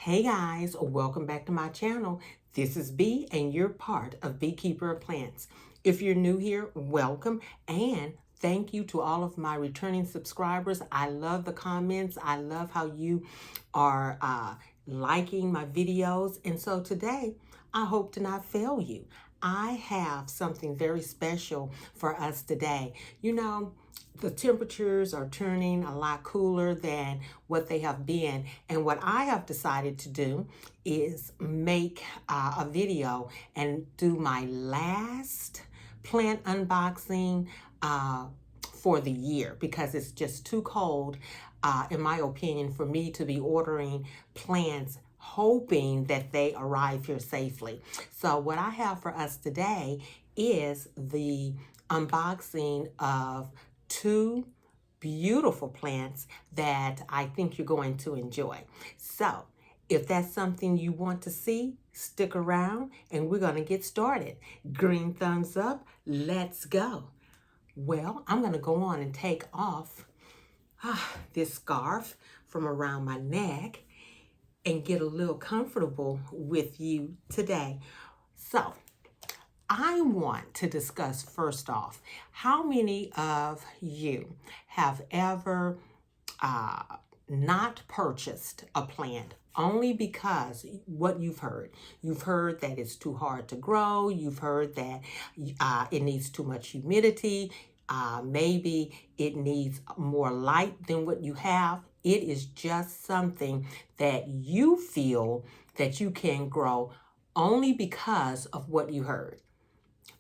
Hey guys, welcome back to my channel. This is B and you're part of Bea-Keeper Plants. If you're new here, welcome and thank you to all of my returning subscribers. I love the comments. I love how you are liking my videos. And so today, I hope to not fail you. I have something very special for us today. You know, the temperatures are turning a lot cooler than what they have been. And what I have decided to do is make a video and do my last plant unboxing for the year because it's just too cold, in my opinion, for me to be ordering plants hoping that they arrive here safely. So what I have for us today is the unboxing of two beautiful plants that I think you're going to enjoy. So if that's something you want to see, stick around and we're going to get started. Green thumbs up, let's go. Well, I'm going to go on and take off this scarf from around my neck and get a little comfortable with you today. So I want to discuss first off, how many of you have ever not purchased a plant only because what you've heard? You've heard that it's too hard to grow. You've heard that it needs too much humidity. Maybe it needs more light than what you have. It is just something that you feel that you can grow only because of what you heard.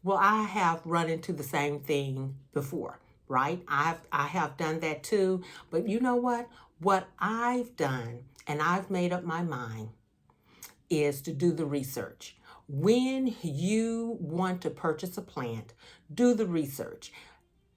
Well, I have run into the same thing before, right? I have done that too. But you know what? What I've done, and I've made up my mind, is to do the research. When you want to purchase a plant, do the research.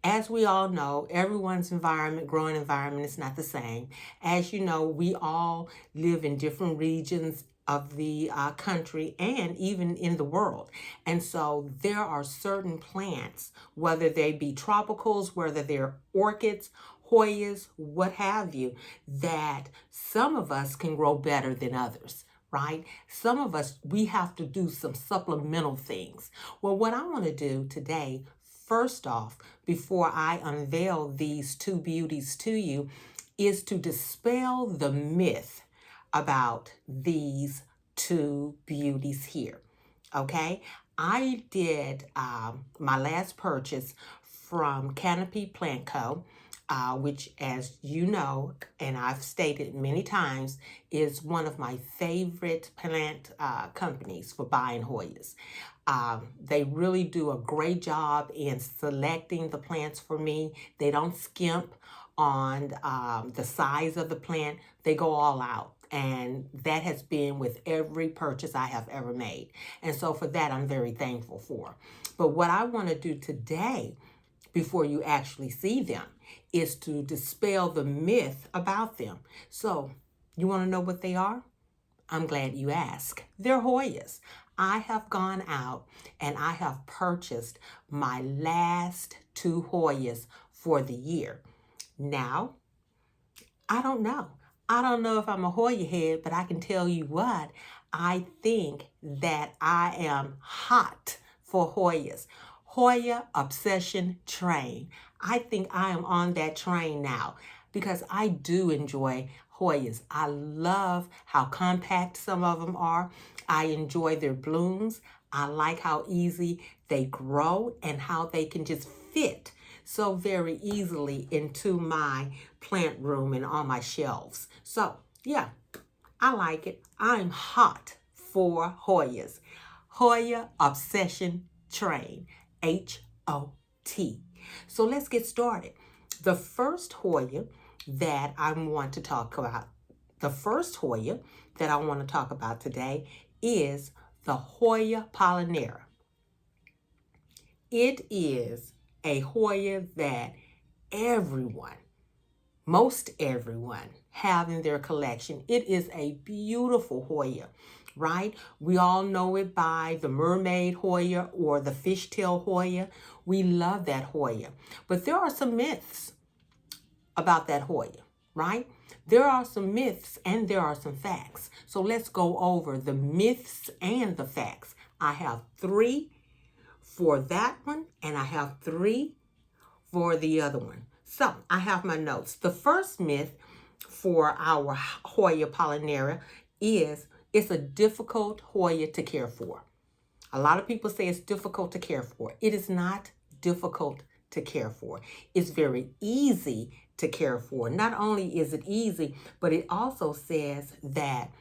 As we all know, everyone's growing environment is not the same. As you know, we all live in different regions of the country and even in the world. And so there are certain plants, whether they be tropicals, whether they're orchids, Hoyas, what have you, that some of us can grow better than others. Right? Some of us, we have to do some supplemental things. Well, what I want to do today, first off, before I unveil these two beauties to you, is to dispel the myth about these two beauties here. Okay? I did my last purchase from Canopy Plant Co., which, as you know, and I've stated many times, is one of my favorite plant companies for buying Hoyas. They really do a great job in selecting the plants for me. They don't skimp on the size of the plant. They go all out. And that has been with every purchase I have ever made. And so for that, I'm very thankful for. But what I want to do today, before you actually see them, is to dispel the myth about them. So you want to know what they are? I'm glad you asked. They're Hoyas. I have gone out and I have purchased my last two Hoyas for the year. Now, I don't know. I don't know if I'm a Hoya head, but I can tell you what, I think that I am hot for Hoyas. Hoya obsession train. I think I am on that train now because I do enjoy Hoyas. I love how compact some of them are. I enjoy their blooms. I like how easy they grow and how they can just fit so very easily into my plant room and on my shelves. So yeah, I like it. I'm hot for Hoyas. Hoya obsession train, H-O-T. So let's get started. The first Hoya that I want to talk about, today is the hoyapolyneura. It is a Hoya that most everyone have in their collection. It is a beautiful Hoya, right? We all know it by the mermaid Hoya or the fishtail Hoya. We love that Hoya. But there are some myths about that Hoya, right? There are some myths and there are some facts. So let's go over the myths and the facts. I have 3 for that one, and I have 3 for the other one. So I have my notes. The first myth for our Hoya polyneura is it's a difficult Hoya to care for. A lot of people say it's difficult to care for. It is not difficult to care for. It's very easy to care for. Not only is it easy, but it also says that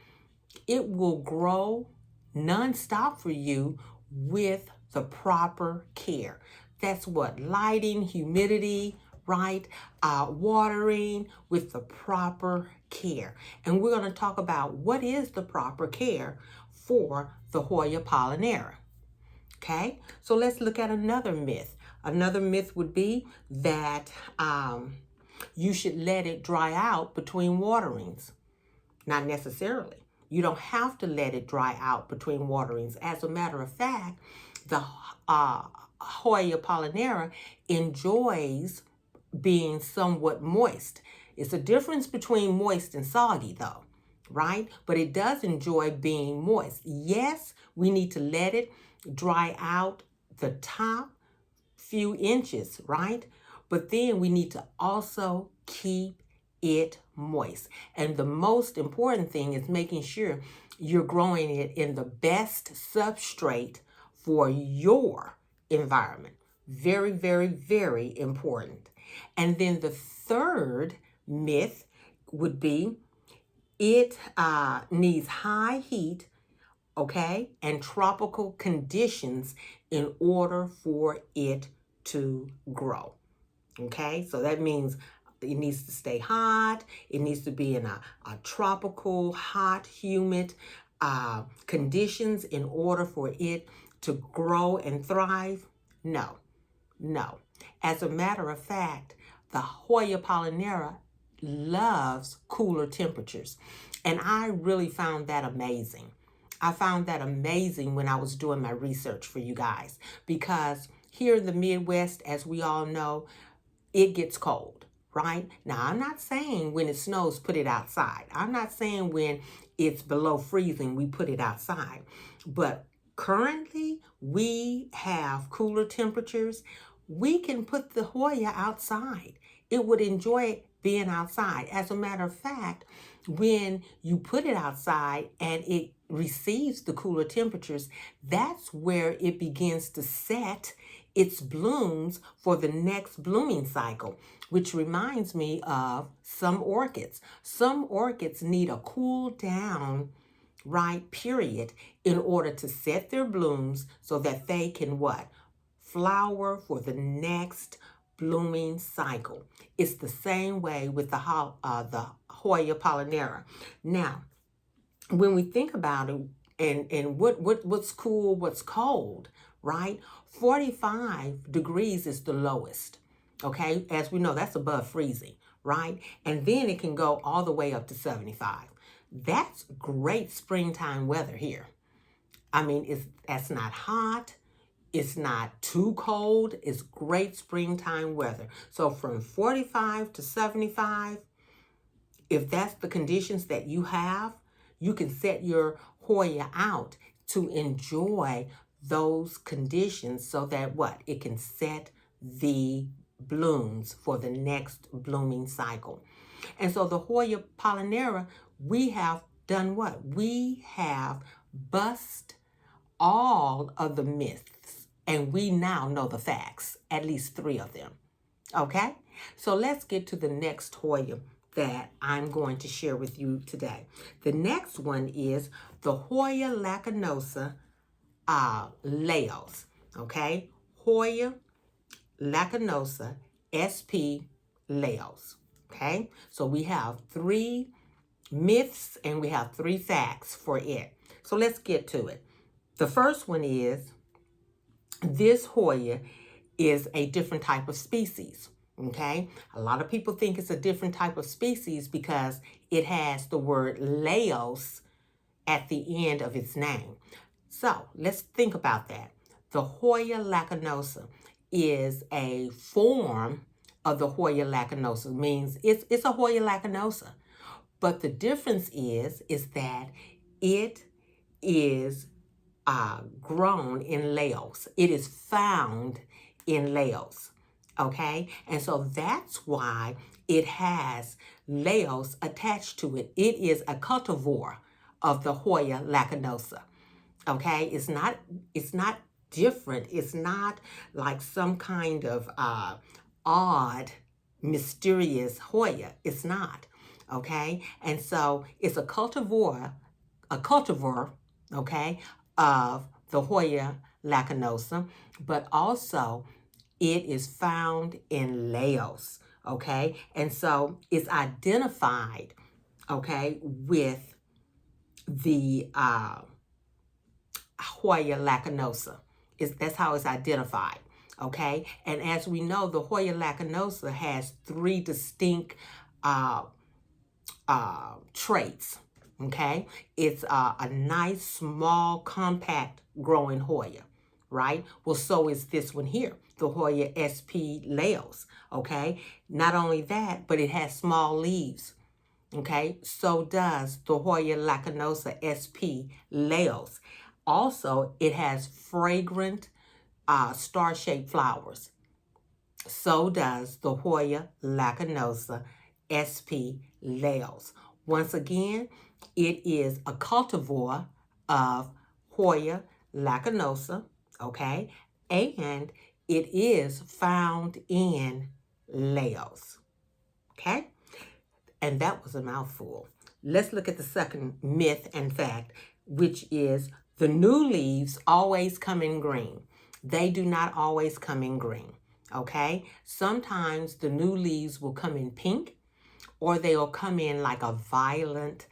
it will grow nonstop for you with the proper care. That's what? Lighting, humidity, right? Watering with the proper care. And we're going to talk about what is the proper care for the Hoya polyneura. Okay, so let's look at another myth. Another myth would be that you should let it dry out between waterings. Not necessarily. You don't have to let it dry out between waterings. As a matter of fact, the Hoya polyneura enjoys being somewhat moist. It's a difference between moist and soggy though, right? But it does enjoy being moist. Yes, we need to let it dry out the top few inches, right? But then we need to also keep it moist. And the most important thing is making sure you're growing it in the best substrate for your environment. Very, very, very important. And then the third myth would be it needs high heat, okay, and tropical conditions in order for it to grow. Okay, so that means it needs to stay hot. It needs to be in a tropical, hot, humid conditions in order for it to grow and thrive. No, no. As a matter of fact, the Hoya polyneura loves cooler temperatures. And I really found that amazing. I found that amazing when I was doing my research for you guys, because here in the Midwest, as we all know, it gets cold, right? Now, I'm not saying when it snows, put it outside. I'm not saying when it's below freezing, we put it outside. But currently, we have cooler temperatures. We can put the Hoya outside. It would enjoy being outside. As a matter of fact, when you put it outside and it receives the cooler temperatures, that's where it begins to set its blooms for the next blooming cycle, which reminds me of some orchids. Some orchids need a cool down, right, period, in order to set their blooms so that they can what? Flower for the next blooming cycle. It's the same way with the Hoya polyneura. Now, when we think about it, and what's cool, what's cold, right? 45 degrees is the lowest, okay? As we know, that's above freezing, right? And then it can go all the way up to 75. That's great springtime weather here. I mean, that's not hot. It's not too cold. It's great springtime weather. So from 45 to 75, if that's the conditions that you have, you can set your Hoya out to enjoy those conditions so that what? It can set the blooms for the next blooming cycle. And so the Hoya polyneura, we have done what? We have bust all of the myths, and we now know the facts, at least 3 of them. Okay? So let's get to the next Hoya that I'm going to share with you today. The next one is the Hoya Lacanosa Laos. Okay? Hoya Lacanosa SP Laos. Okay? So we have 3 myths and we have 3 facts for it. So let's get to it. The first one is this Hoya is a different type of species. Okay, a lot of people think it's a different type of species because it has the word Laos at the end of its name. So let's think about that. The Hoya Lacanosa is a form of the Hoya Lacanosa. It means it's a Hoya Lacanosa, But the difference is that it is grown in Laos. It is found in Laos. Okay? And so that's why it has Laos attached to it. It is a cultivar of the Hoya lacanosa. Okay? It's not different. It's not like some kind of odd, mysterious Hoya. It's not. Okay? And so it's a cultivar, okay, of the Hoya lacanosa, but also it is found in Laos, okay? And so it's identified, okay, with the Hoya lacanosa. That's how it's identified, okay? And as we know, the Hoya lacanosa has 3 distinct traits, okay? It's a nice, small, compact growing Hoya, right? Well, so is this one here, the Hoya sp. Laos, okay? Not only that, but it has small leaves, okay? So does the Hoya lacanosa sp. Laos. Also, it has fragrant star-shaped flowers. So does the Hoya lacanosa sp. Laos. Once again, it is a cultivar of Hoya lacanosa, okay? And it is found in Laos, okay? And that was a mouthful. Let's look at the second myth and fact, which is the new leaves always come in green. They do not always come in green, okay? Sometimes the new leaves will come in pink, or they'll come in like a violet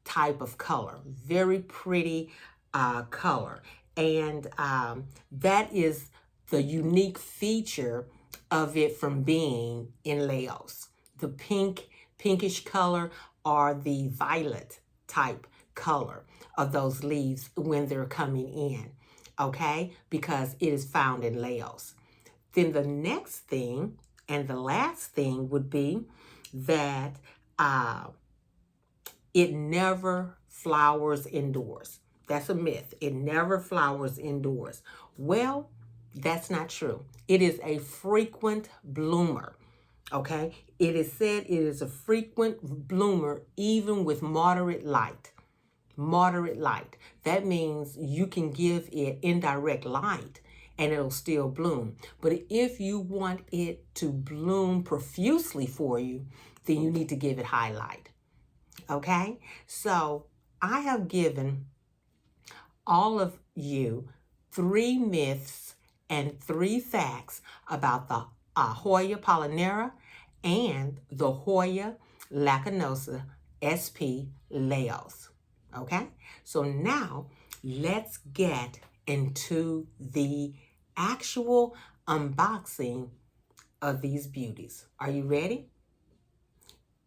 type of color. Very pretty color. And that is the unique feature of it from being in Laos. The pinkish color or the violet type color of those leaves when they're coming in, okay? Because it is found in Laos. Then the next thing and the last thing would be that it never flowers indoors. That's a myth. It never flowers indoors. Well, that's not true. It is a frequent bloomer, okay? It is said it is a frequent bloomer even with moderate light. Moderate light. That means you can give it indirect light and it'll still bloom. But if you want it to bloom profusely for you, then you need to give it highlight. Okay? So I have given all of you 3 myths and 3 facts about the Hoya polyneura and the Hoya lacanosa sp. Laos. Okay? So now let's get into the actual unboxing of these beauties. Are you ready?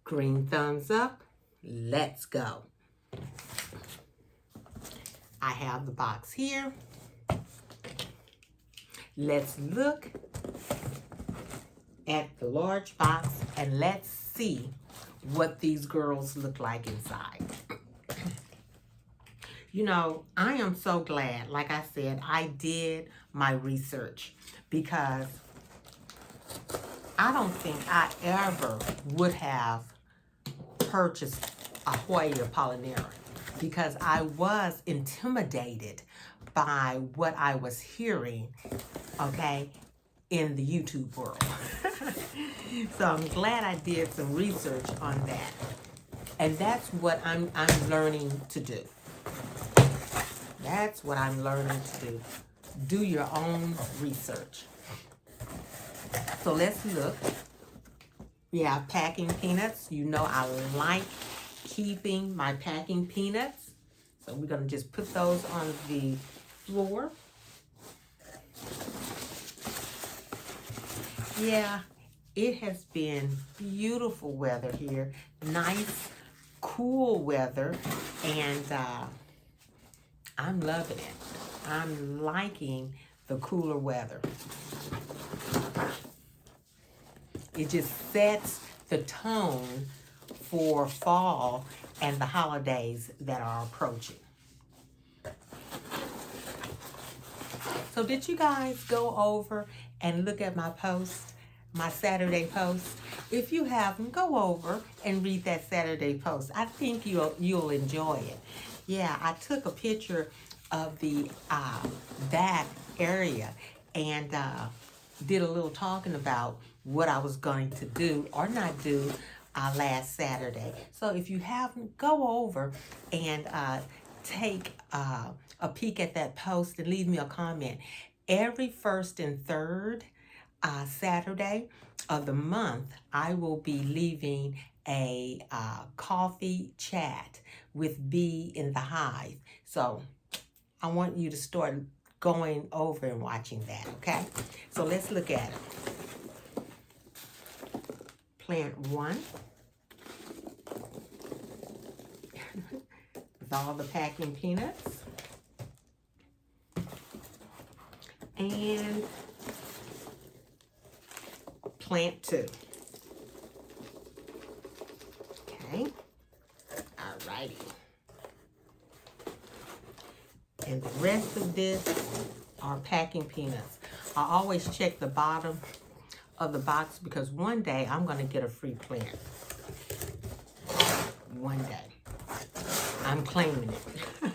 Green thumbs up. Let's go. I have the box here. Let's look at the large box and let's see what these girls look like inside. You know, I am so glad, like I said, I did my research because I don't think I ever would have purchased a Hoya polyneura because I was intimidated by what I was hearing, okay, in the YouTube world. So I'm glad I did some research on that. And that's what I'm learning to do. That's what I'm learning to do. Do your own research. So let's look. We have packing peanuts. You know I like keeping my packing peanuts. So we're going to just put those on the floor. Yeah, it has been beautiful weather here. Nice, cool weather. And I'm loving it. I'm liking the cooler weather. It just sets the tone for fall and the holidays that are approaching. So did you guys go over and look at my post, my Saturday post? If you haven't, go over and read that Saturday post. I think you'll enjoy it. Yeah, I took a picture of the back area and did a little talking about what I was going to do or not do last Saturday. So if you haven't, go over and take a peek at that post and leave me a comment. Every first and third Saturday of the month, I will be leaving a coffee chat with Bea in the Hive. So I want you to start going over and watching that, okay? So let's look at it. Plant 1. With all the packing peanuts. And plant 2. Okay. Alrighty. And the rest of this are packing peanuts. I always check the bottom of the box because one day I'm going to get a free plant. One day. I'm claiming it.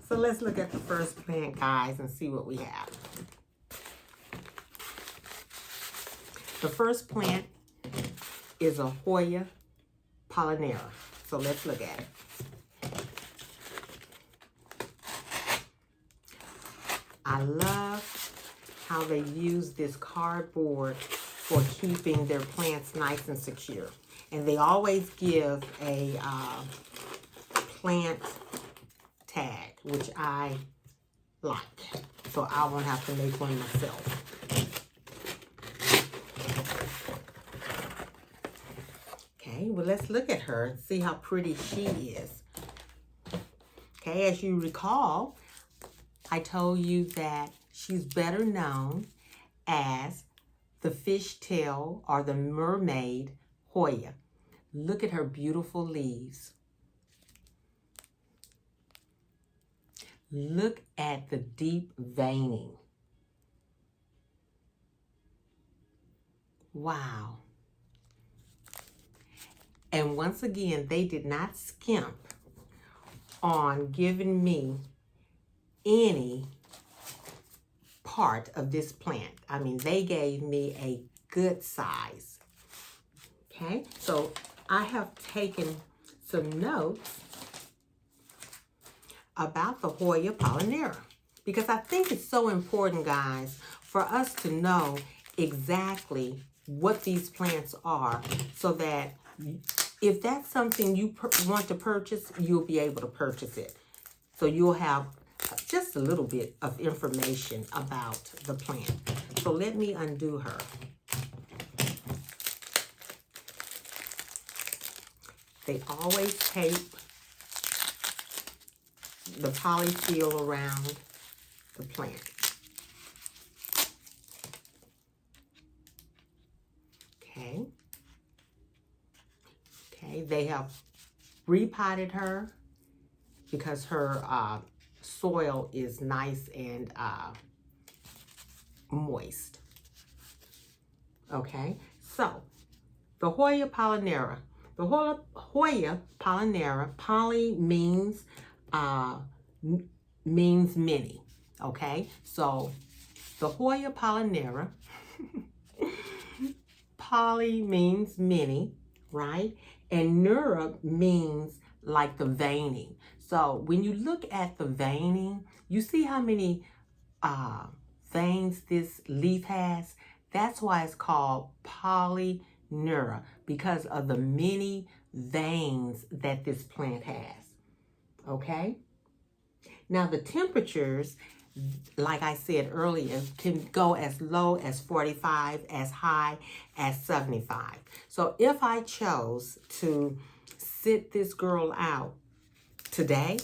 So let's look at the first plant, guys, and see what we have. The first plant is a Hoya Polyneura. So let's look at it. I love how they use this cardboard for keeping their plants nice and secure. And they always give a plant tag, which I like. So I won't have to make one myself. Okay, well, let's look at her and see how pretty she is. Okay, as you recall, I told you that she's better known as the fishtail or the mermaid Hoya. Look at her beautiful leaves. Look at the deep veining. Wow. And once again, they did not skimp on giving me any part of this plant. I mean, they gave me a good size. Okay, so I have taken some notes about the Hoya Polyneura because I think it's so important, guys, for us to know exactly what these plants are so that if that's something you want to purchase, you'll be able to purchase it. So you'll have just a little bit of information about the plant. So let me undo her. They always tape the polyfill around the plant. Okay. Okay, they have repotted her because her soil is nice and moist. Okay, so the Hoya Polyneura. The Hoya Polyneura, poly means many. Okay, so the Hoya Polyneura, poly means many, right? And neura means like the veining. So when you look at the veining, you see how many veins this leaf has? That's why it's called Polyneura, because of the many veins that this plant has. Okay? Now the temperatures, like I said earlier, can go as low as 45, as high as 75. So if I chose to sit this girl out today,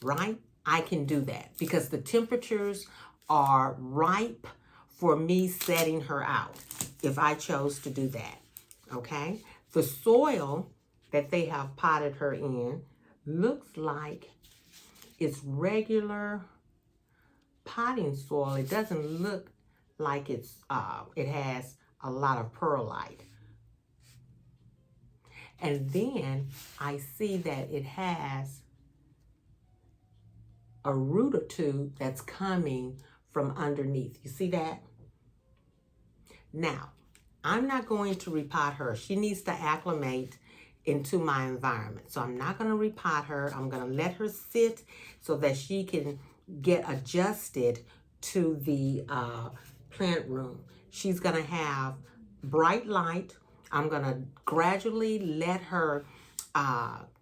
right, I can do that because the temperatures are ripe for me setting her out if I chose to do that, okay? The soil that they have potted her in looks like it's regular potting soil. It doesn't look like it's it has a lot of perlite. And then I see that it has a root or two that's coming from underneath. You see that? Now, I'm not going to repot her. She needs to acclimate into my environment. So I'm not going to repot her. I'm going to let her sit so that she can get adjusted to the plant room. She's going to have bright light. I'm going to gradually let her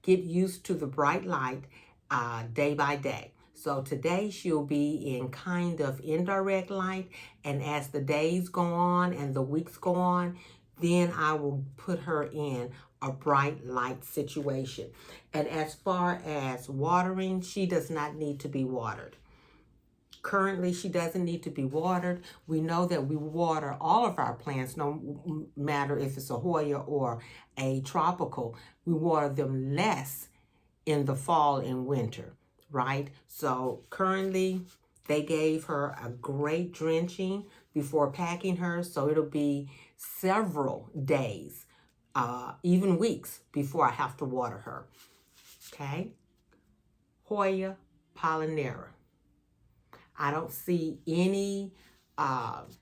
get used to the bright light day by day. So today she'll be in kind of indirect light, and as the days go on and the weeks go on, then I will put her in a bright light situation. And as far as watering, she does not need to be watered. Currently, she doesn't need to be watered. We know that we water all of our plants, no matter if it's a Hoya or a tropical. We water them less in the fall and winter, right? So currently, they gave her a great drenching before packing her. So it'll be several days, even weeks, before I have to water her, okay? Hoya Polyneura. I don't see any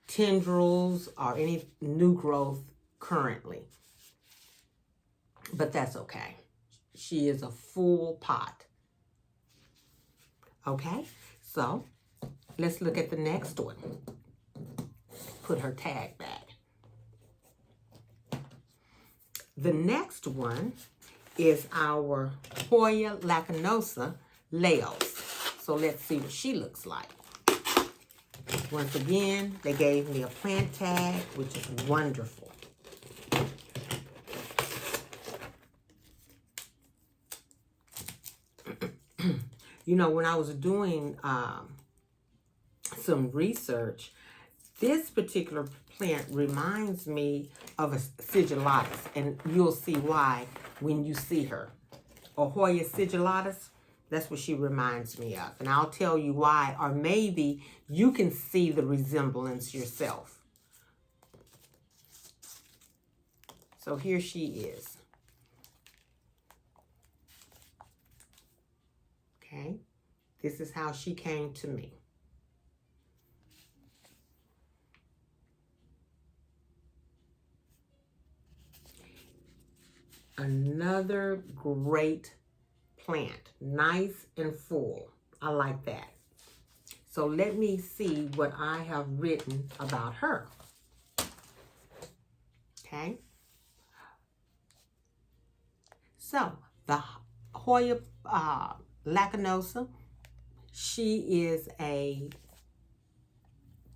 tendrils or any new growth currently, but that's okay. She is a full pot. Okay, so let's look at the next one. Put her tag back. The next one is our Hoya Lacanosa Laos. So let's see what she looks like. Once again, they gave me a plant tag, which is wonderful. You know, when I was doing some research, this particular plant reminds me of a sigillatus, and you'll see why when you see her. Or Hoya sigillatus, that's what she reminds me of. And I'll tell you why, or maybe you can see the resemblance yourself. So here she is. Okay, this is how she came to me. Another great plant, nice and full. I like that. So let me see what I have written about her. Okay. So the Hoya Lacanosa, she is a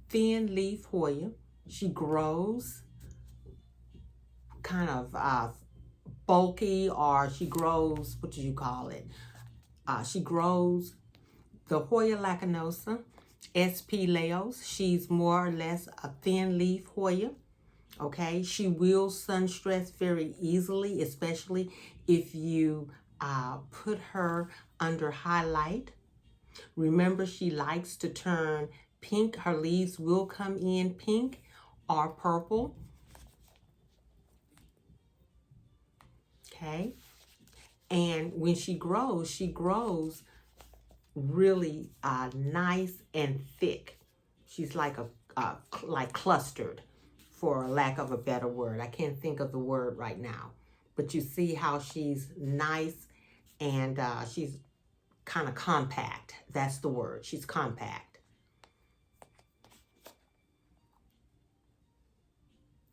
thin leaf Hoya. She grows kind of bulky, or she grows, what do you call it? She grows the Hoya Lacanosa SP Laos. She's more or less a thin leaf Hoya. Okay, she will sun stress very easily, especially if you put her under highlight. Remember, she likes to turn pink. Her leaves will come in pink or purple. Okay, and when she grows really nice and thick. She's like like clustered, for lack of a better word. I can't think of the word right now, but you see how she's nice and she's kind of compact. That's the word. She's compact.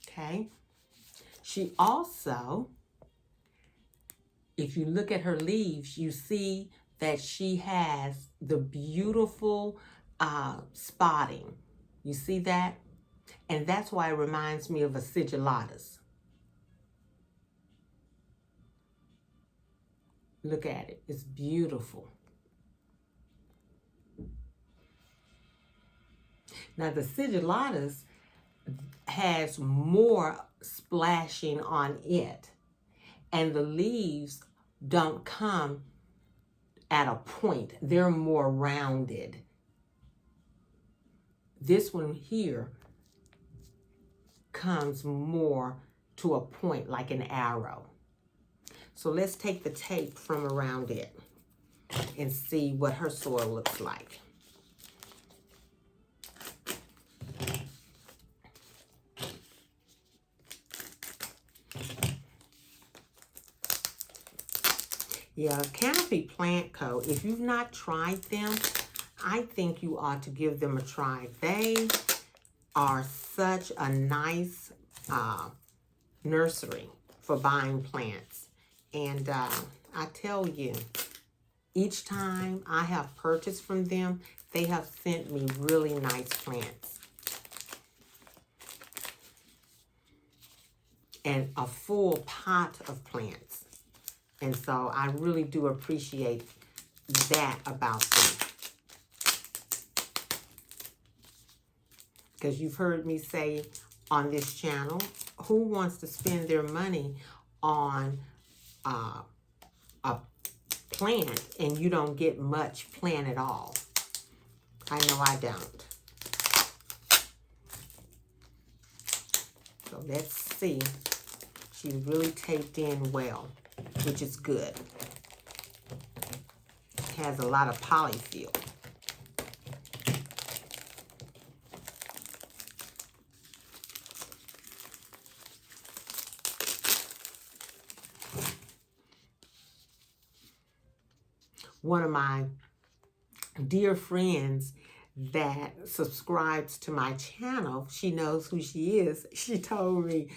Okay. She also, if you look at her leaves, you see that she has the beautiful spotting. You see that? And that's why it reminds me of a sigillatus. Look at it. It's beautiful. Now, the sigillatus has more splashing on it. and the leaves don't come at a point. They're more rounded. This one here comes more to a point, like an arrow. So let's take the tape from around it and see what her soil looks like. Yeah, Canopy Plant Co. If you've not tried them, I think you ought to give them a try. They are such a nice nursery for buying plants. And I tell you, each time I have purchased from them, they have sent me really nice plants. And a full pot of plants. And so I really do appreciate that about them. Because you've heard me say on this channel, who wants to spend their money on a plant and you don't get much plant at all? I know I don't. So let's see. She's really taped in well, which is good. Has a lot of polyfill. One of my dear friends that subscribes to my channel, she knows who she is. She told me,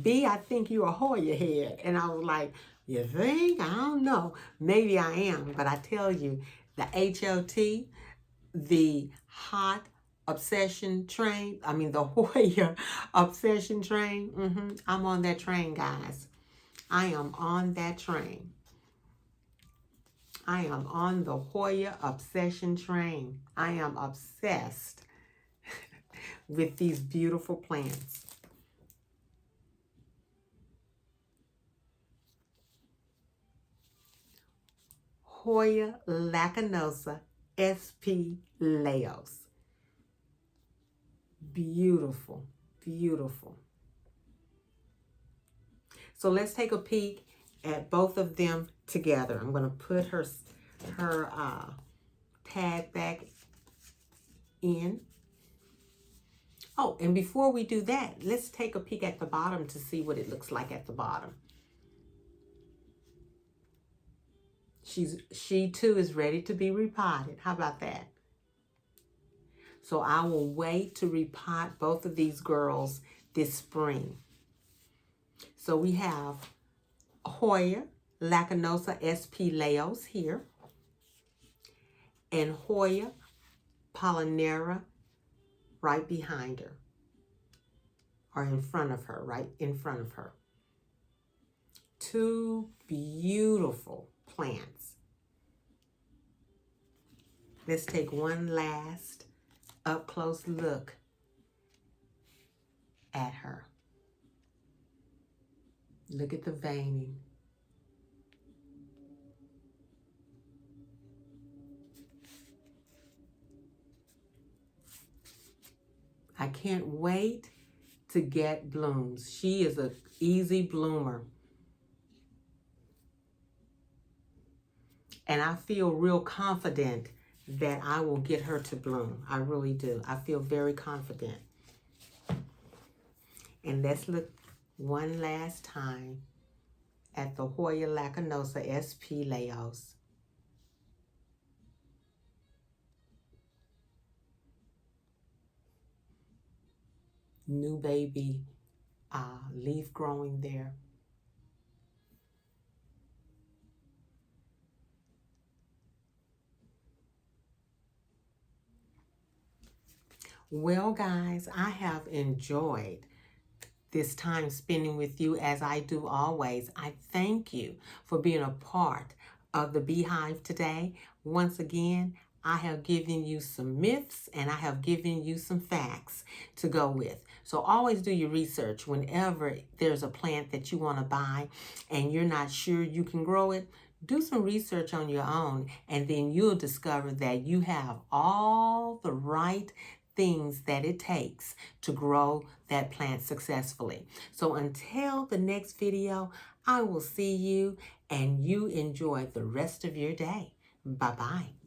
B, I think you're a Hoya Head. And I was like, you think? I don't know. Maybe I am. But I tell you, the HOT, the hot obsession train, the Hoya obsession train, I'm on that train, guys. I am on that train. I am on the Hoya obsession train. I am obsessed with these beautiful plants. Hoya Lacanosa SP Laos. Beautiful, beautiful. So let's take a peek at both of them together. I'm going to put her tag back in. Oh, and before we do that, let's take a peek at the bottom to see what it looks like at the bottom. She too is ready to be repotted. How about that? So I will wait to repot both of these girls this spring. So we have Hoya Lacanosa SP Laos here, and Hoya Polyneura right behind her, or in front of her, right in front of her. Two beautiful plants. Let's take one last up close look at her. Look at the veining. I can't wait to get blooms. She is an easy bloomer. And I feel real confident that I will get her to bloom. I really do. I feel very confident. And let's look one last time at the Hoya Lacanosa SP Laos. New baby leaf growing there. Well, guys, I have enjoyed this time spending with you as I do always. I thank you for being a part of the Beehive today. Once again, I have given you some myths and I have given you some facts to go with. So always do your research whenever there's a plant that you want to buy and you're not sure you can grow it. Do some research on your own, and then you'll discover that you have all the right things that it takes to grow that plant successfully. So until the next video, I will see you, and you enjoy the rest of your day. Bye-bye.